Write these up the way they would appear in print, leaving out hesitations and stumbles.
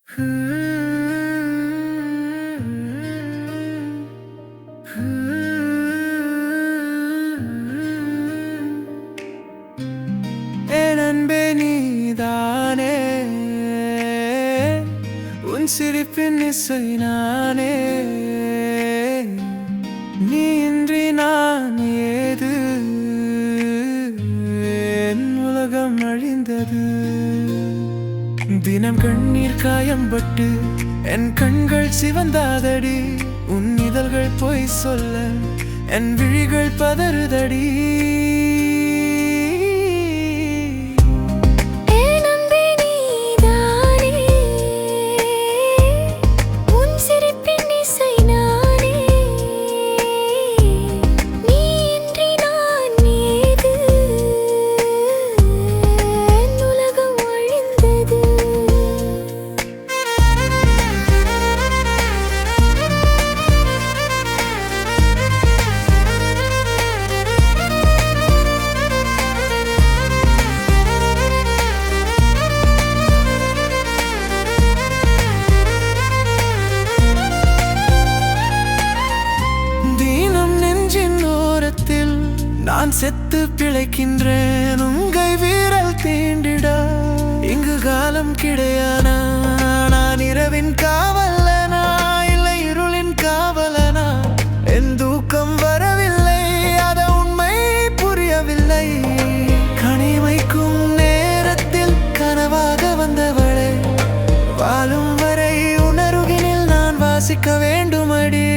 என் அன்பே நீதானே, உன் சிரிப்பின் இசை நானே. நீ இன்றி நான் ஏது, என் உலகம் அழிந்தது. தினம் கண்ணீர் காயம்பட்டு என் கண்கள் சிவந்தாதடி. உன் இதழ்கள் பொய் சொல்ல என் விழிகள் பதறுதடி. நான் செத்து பிழைக்கின்றேன் உங்கை வீரல் தீண்டிட. இங்கு காலம் கிடையானா, நான் இரவின் காவலனா இல்லை இருளின் காவலனா? என் தூக்கம் வரவில்லை, அத உண்மை புரியவில்லை. கனிமைக்கும் நேரத்தில் கனவாக வந்தவளே, வாழும் வரை உணர்வினில் நான் வாசிக்க வேண்டுமடி.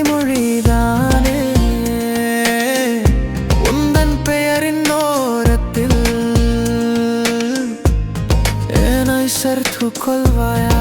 மொழிதானே உந்தன் பெயரின் ஓரத்தில் என்னை சேர்த்துக் கொள்வாயா?